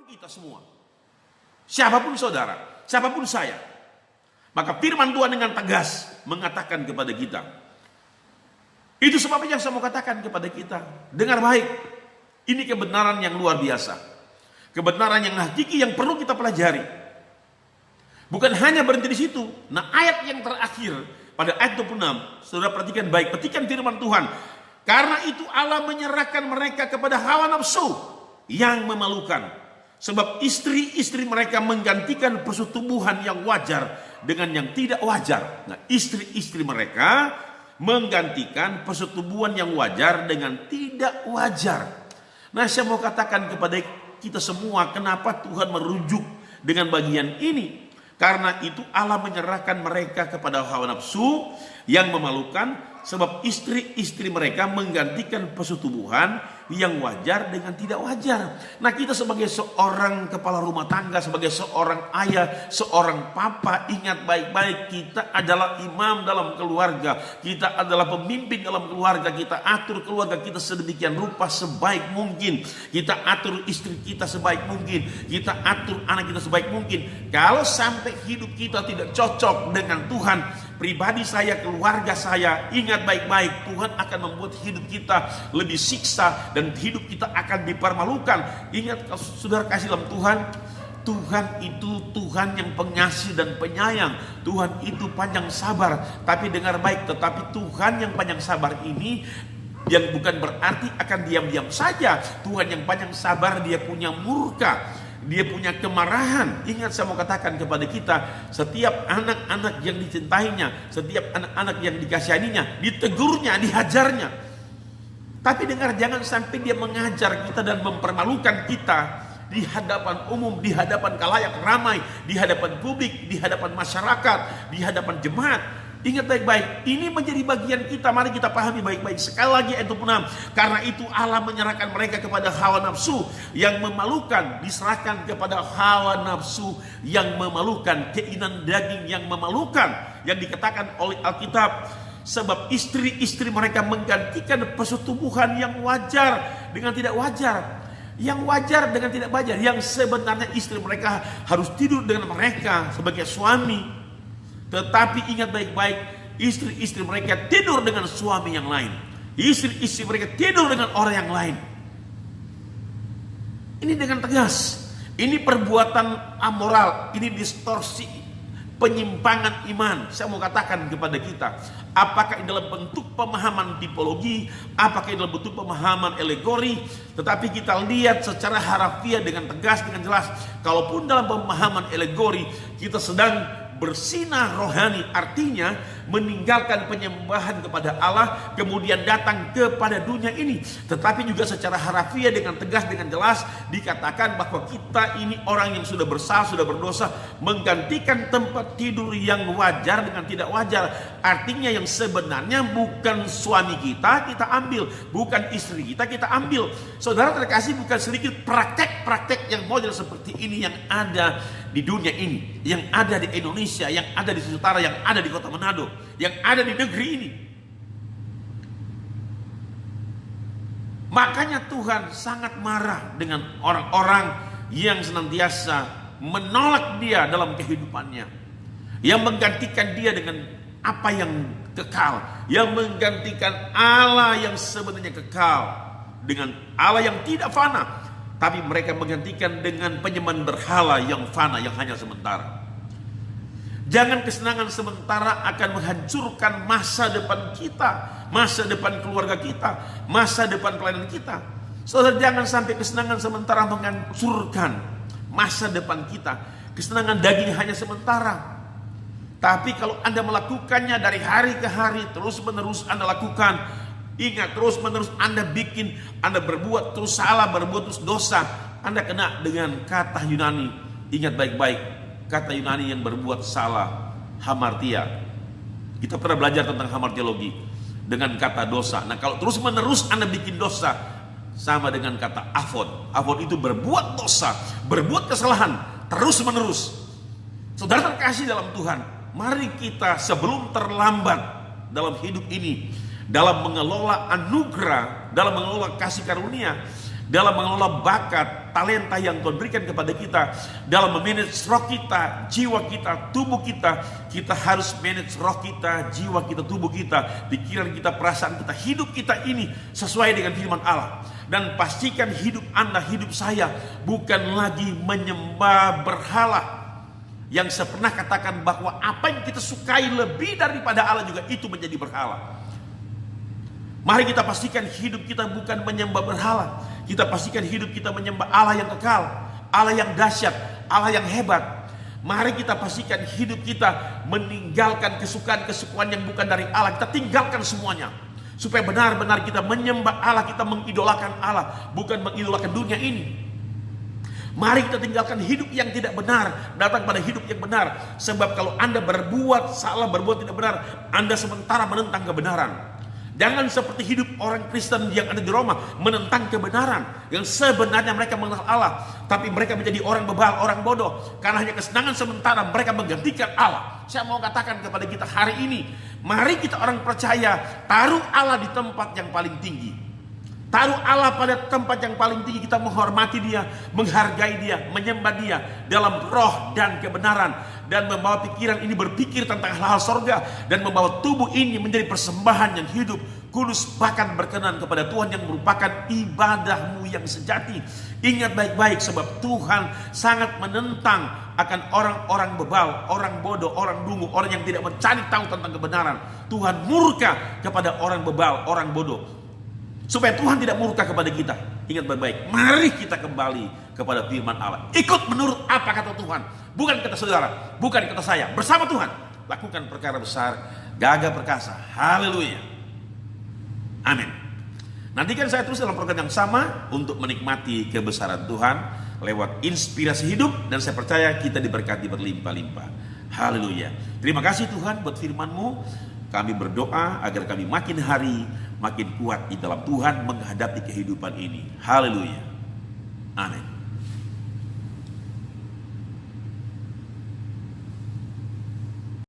siapapun kita semua, siapapun saudara, siapapun saya, maka firman Tuhan dengan tegas mengatakan kepada kita. Itu sebabnya yang saya mau katakan kepada kita, dengar baik, ini kebenaran yang luar biasa, kebenaran yang hakiki yang perlu kita pelajari. Bukan hanya berhenti di situ. Nah, ayat yang terakhir pada ayat 26, saudara perhatikan baik, petikan firman Tuhan. Karena itu Allah menyerahkan mereka kepada hawa nafsu yang memalukan. Sebab istri-istri mereka menggantikan persetubuhan yang wajar dengan yang tidak wajar. Nah, istri-istri mereka menggantikan persetubuhan yang wajar dengan tidak wajar. Nah, saya mau katakan kepada kita semua, kenapa Tuhan merujuk dengan bagian ini? Karena itu Allah menyerahkan mereka kepada hawa nafsu yang memalukan, sebab istri-istri mereka menggantikan persetubuhan yang wajar dengan tidak wajar. Nah, kita sebagai seorang kepala rumah tangga, sebagai seorang ayah, seorang papa, ingat baik-baik, kita adalah imam dalam keluarga, kita adalah pemimpin dalam keluarga, kita atur keluarga kita sedemikian rupa sebaik mungkin, kita atur istri kita sebaik mungkin, kita atur anak kita sebaik mungkin. Kalau sampai hidup kita tidak cocok dengan Tuhan, pribadi saya, keluarga saya, ingat baik-baik, Tuhan akan membuat hidup kita lebih siksa dan hidup kita akan dipermalukan. Ingat, kalau saudara kasih dalam Tuhan, Tuhan itu Tuhan yang pengasih dan penyayang. Tuhan itu panjang sabar. Tapi dengar baik, tetapi Tuhan yang panjang sabar ini yang bukan berarti akan diam-diam saja. Tuhan yang panjang sabar, dia punya murka, dia punya kemarahan. Ingat, saya mau katakan kepada kita, setiap anak-anak yang dicintainya, setiap anak-anak yang dikasihaninya, ditegurnya, dihajarnya. Tapi dengar, jangan sampai dia mengajar kita dan mempermalukan kita di hadapan umum, di hadapan khalayak ramai, di hadapan publik, di hadapan masyarakat, di hadapan jemaat. Ingat baik-baik, ini menjadi bagian kita. Mari kita pahami baik-baik. Sekali lagi ayat 26. Karena itu Allah menyerahkan mereka kepada hawa nafsu yang memalukan. Diserahkan kepada hawa nafsu yang memalukan. Keinginan daging yang memalukan. Yang dikatakan oleh Alkitab, sebab istri-istri mereka menggantikan persetubuhan yang wajar dengan tidak wajar. Yang wajar dengan tidak wajar. Yang sebenarnya istri mereka harus tidur dengan mereka sebagai suami. Tetapi ingat baik-baik, istri-istri mereka tidur dengan suami yang lain. Istri-istri mereka tidur dengan orang yang lain. Ini dengan tegas. Ini perbuatan amoral. Ini distorsi, penyimpangan iman. Saya mau katakan kepada kita, apakah ini dalam bentuk pemahaman tipologi, apakah ini dalam bentuk pemahaman alegori, tetapi kita lihat secara harafiah dengan tegas, dengan jelas. Kalaupun dalam pemahaman alegori kita sedang bersinah rohani, artinya meninggalkan penyembahan kepada Allah, kemudian datang kepada dunia ini. Tetapi juga secara harafiah dengan tegas, dengan jelas dikatakan bahwa kita ini orang yang sudah bersalah, sudah berdosa, menggantikan tempat tidur yang wajar dengan tidak wajar. Artinya yang sebenarnya bukan suami kita ambil, bukan istri kita ambil. Saudara terkasih, bukan sedikit praktek-praktek yang model seperti ini yang ada di dunia ini, yang ada di Indonesia, yang ada di Sulawesi Utara, yang ada di kota Manado, yang ada di negeri ini. Makanya Tuhan sangat marah dengan orang-orang yang senantiasa menolak dia dalam kehidupannya, yang menggantikan dia dengan apa yang kekal, yang menggantikan Allah yang sebenarnya kekal dengan Allah yang tidak fana. Tapi mereka menggantikan dengan penyembahan berhala yang fana, yang hanya sementara. Jangan kesenangan sementara akan menghancurkan masa depan kita, masa depan keluarga kita, masa depan pelayanan kita. Saudara, jangan sampai kesenangan sementara menghancurkan masa depan kita. Kesenangan daging hanya sementara. Tapi kalau Anda melakukannya dari hari ke hari, terus-menerus Anda lakukan, ingat, terus-menerus Anda bikin, Anda berbuat terus salah, berbuat terus dosa, Anda kena dengan kata Yunani. Ingat baik-baik, kata Yunani yang berbuat salah, hamartia. Kita pernah belajar tentang hamartiologi dengan kata dosa. Nah, kalau terus-menerus Anda bikin dosa, sama dengan kata afon. Afon itu berbuat dosa, berbuat kesalahan, terus-menerus. Saudara terkasih dalam Tuhan, mari kita sebelum terlambat dalam hidup ini, dalam mengelola anugerah, dalam mengelola kasih karunia, dalam mengelola bakat, talenta yang Tuhan berikan kepada kita, dalam memanage roh kita, jiwa kita, tubuh kita. Kita harus manage roh kita, jiwa kita, tubuh kita, pikiran kita, perasaan kita, hidup kita ini sesuai dengan firman Allah. Dan pastikan hidup Anda, hidup saya bukan lagi menyembah berhala. Yang saya pernah katakan bahwa apa yang kita sukai lebih daripada Allah juga itu menjadi berhala. Mari kita pastikan hidup kita bukan menyembah berhala. Kita pastikan hidup kita menyembah Allah yang kekal, Allah yang dahsyat, Allah yang hebat. Mari kita pastikan hidup kita meninggalkan kesukaan-kesukaan yang bukan dari Allah. Kita tinggalkan semuanya. Supaya benar-benar kita menyembah Allah, kita mengidolakan Allah, bukan mengidolakan dunia ini. Mari kita tinggalkan hidup yang tidak benar, datang pada hidup yang benar. Sebab kalau Anda berbuat salah, berbuat tidak benar, Anda sementara menentang kebenaran. Jangan seperti hidup orang Kristen yang ada di Roma, menentang kebenaran. Yang sebenarnya mereka mengenal Allah, tapi mereka menjadi orang bebal, orang bodoh. Karena hanya kesenangan sementara mereka menggantikan Allah. Saya mau katakan kepada kita hari ini, mari kita orang percaya, taruh Allah di tempat yang paling tinggi. Taruh Allah pada tempat yang paling tinggi. Kita menghormati Dia, menghargai Dia, menyembah Dia dalam roh dan kebenaran, dan membawa pikiran ini berpikir tentang hal-hal sorga, dan membawa tubuh ini menjadi persembahan yang hidup, kudus, bahkan berkenan kepada Tuhan, yang merupakan ibadahmu yang sejati. Ingat baik-baik, sebab Tuhan sangat menentang akan orang-orang bebal, orang bodoh, orang dungu, orang yang tidak mencari tahu tentang kebenaran. Tuhan murka kepada orang bebal, orang bodoh. Supaya Tuhan tidak murka kepada kita. Ingat baik-baik, mari kita kembali kepada firman Allah. Ikut menurut apa kata Tuhan, bukan kata saudara, bukan kata saya. Bersama Tuhan lakukan perkara besar, gagah perkasa. Haleluya, amin. Nantikan saya terus dalam program yang sama untuk menikmati kebesaran Tuhan lewat inspirasi hidup, dan saya percaya kita diberkati berlimpah-limpah. Haleluya. Terima kasih Tuhan buat firman-Mu. Kami berdoa agar kami makin hari makin kuat di dalam Tuhan menghadapi kehidupan ini. Haleluya. Amin.